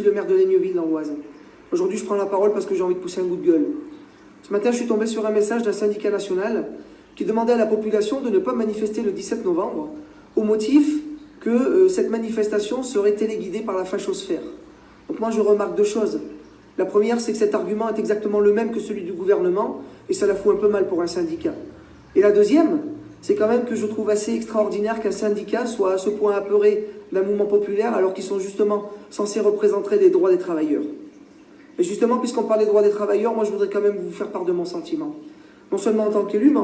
le maire de Laigneville dans l'Oise. Aujourd'hui, je prends la parole parce que j'ai envie de pousser un coup de gueule. Ce matin, je suis tombé sur un message d'un syndicat national qui demandait à la population de ne pas manifester le 17 novembre au motif que cette manifestation serait téléguidée par la fachosphère. Donc moi, je remarque deux choses. La première, c'est que cet argument est exactement le même que celui du gouvernement et ça la fout un peu mal pour un syndicat. Et la deuxième, c'est quand même que je trouve assez extraordinaire qu'un syndicat soit à ce point apeuré d'un mouvement populaire alors qu'ils sont justement censés représenter les droits des travailleurs. Et justement, puisqu'on parle des droits des travailleurs, moi je voudrais quand même vous faire part de mon sentiment. Non seulement en tant qu'élu,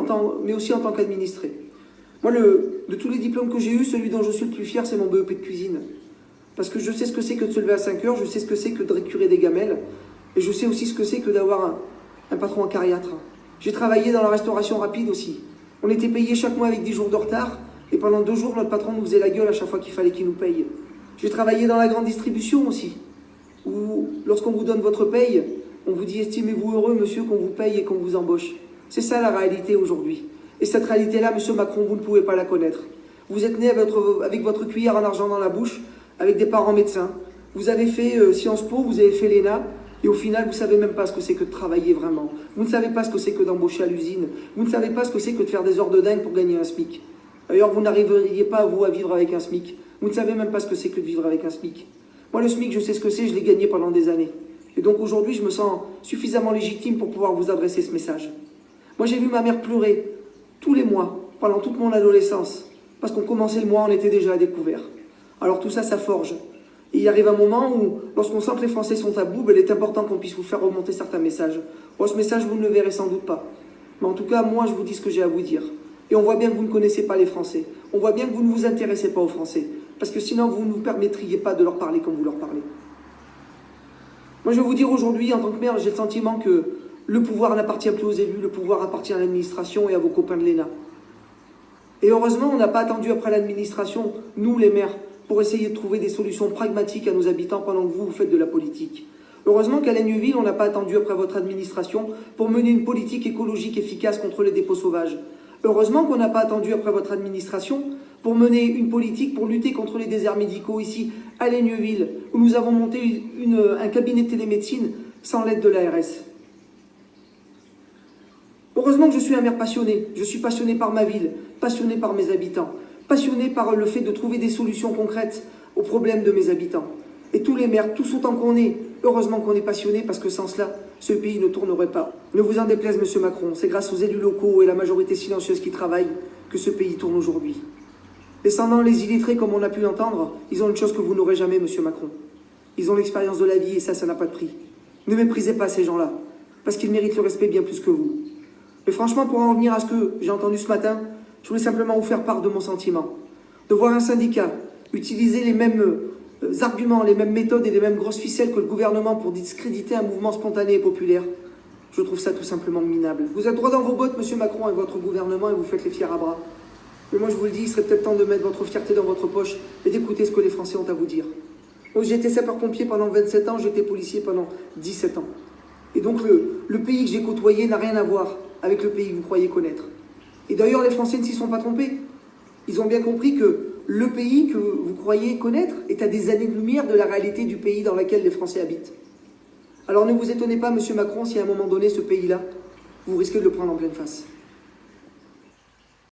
mais aussi en tant qu'administré. Moi, de tous les diplômes que j'ai eus, celui dont je suis le plus fier, c'est mon BEP de cuisine. Parce que je sais ce que c'est que de se lever à 5 heures, je sais ce que c'est que de récurer des gamelles, et je sais aussi ce que c'est que d'avoir un patron en cariatre. J'ai travaillé dans la restauration rapide aussi. On était payé chaque mois avec 10 jours de retard, et pendant 2 jours, notre patron nous faisait la gueule à chaque fois qu'il fallait qu'il nous paye. J'ai travaillé dans la grande distribution aussi, où lorsqu'on vous donne votre paye, on vous dit « Estimez-vous heureux, monsieur, qu'on vous paye et qu'on vous embauche ». C'est ça la réalité aujourd'hui. Et cette réalité-là, monsieur Macron, vous ne pouvez pas la connaître. Vous êtes né avec votre cuillère en argent dans la bouche, avec des parents médecins. Vous avez fait Sciences Po, vous avez fait l'ENA, et au final, vous ne savez même pas ce que c'est que de travailler vraiment. Vous ne savez pas ce que c'est que d'embaucher à l'usine. Vous ne savez pas ce que c'est que de faire des heures de dingue pour gagner un SMIC. D'ailleurs, vous n'arriveriez pas, vous, à vivre avec un SMIC. Vous ne savez même pas ce que c'est que de vivre avec un SMIC. Moi, le SMIC, je sais ce que c'est, je l'ai gagné pendant des années. Et donc aujourd'hui, je me sens suffisamment légitime pour pouvoir vous adresser ce message. Moi, j'ai vu ma mère pleurer tous les mois, pendant toute mon adolescence, parce qu'on commençait le mois, on était déjà à découvert. Alors tout ça, ça forge. Et il arrive un moment où, lorsqu'on sent que les Français sont à bout, il est important qu'on puisse vous faire remonter certains messages. Bon, ce message, vous ne le verrez sans doute pas. Mais en tout cas, moi, je vous dis ce que j'ai à vous dire. Et on voit bien que vous ne connaissez pas les Français. On voit bien que vous ne vous intéressez pas aux Français. Parce que sinon, vous ne vous permettriez pas de leur parler comme vous leur parlez. Moi, je vais vous dire aujourd'hui, en tant que maire, j'ai le sentiment que le pouvoir n'appartient plus aux élus, le pouvoir appartient à l'administration et à vos copains de l'ENA. Et heureusement, on n'a pas attendu après l'administration, nous les maires, pour essayer de trouver des solutions pragmatiques à nos habitants pendant que vous faites de la politique. Heureusement qu'à Laigneville, on n'a pas attendu après votre administration pour mener une politique écologique efficace contre les dépôts sauvages. Heureusement qu'on n'a pas attendu après votre administration pour mener une politique pour lutter contre les déserts médicaux ici, à Laigneville, où nous avons monté un cabinet de télémédecine sans l'aide de l'ARS. Heureusement que je suis un maire passionné. Je suis passionné par ma ville, passionné par mes habitants, passionné par le fait de trouver des solutions concrètes aux problèmes de mes habitants. Et tous les maires, tous autant qu'on est, heureusement qu'on est passionné, parce que sans cela, ce pays ne tournerait pas. Ne vous en déplaise, monsieur Macron, c'est grâce aux élus locaux et la majorité silencieuse qui travaillent que ce pays tourne aujourd'hui. Descendant les illettrés, comme on a pu l'entendre, ils ont une chose que vous n'aurez jamais, monsieur Macron. Ils ont l'expérience de la vie et ça n'a pas de prix. Ne méprisez pas ces gens-là, parce qu'ils méritent le respect bien plus que vous. Mais franchement, pour en revenir à ce que j'ai entendu ce matin, je voulais simplement vous faire part de mon sentiment. De voir un syndicat utiliser les mêmes arguments, les mêmes méthodes et les mêmes grosses ficelles que le gouvernement pour discréditer un mouvement spontané et populaire, je trouve ça tout simplement minable. Vous êtes droit dans vos bottes, monsieur Macron, et votre gouvernement, et vous faites les fiers à bras. Mais moi, je vous le dis, il serait peut-être temps de mettre votre fierté dans votre poche et d'écouter ce que les Français ont à vous dire. Donc, j'ai été sapeur-pompier pendant 27 ans, j'ai été policier pendant 17 ans. Et donc, le pays que j'ai côtoyé n'a rien à voir avec le pays que vous croyez connaître. Et d'ailleurs, les Français ne s'y sont pas trompés. Ils ont bien compris que le pays que vous croyez connaître est à des années-lumière de la réalité du pays dans lequel les Français habitent. Alors ne vous étonnez pas, monsieur Macron, si à un moment donné, ce pays-là, vous risquez de le prendre en pleine face.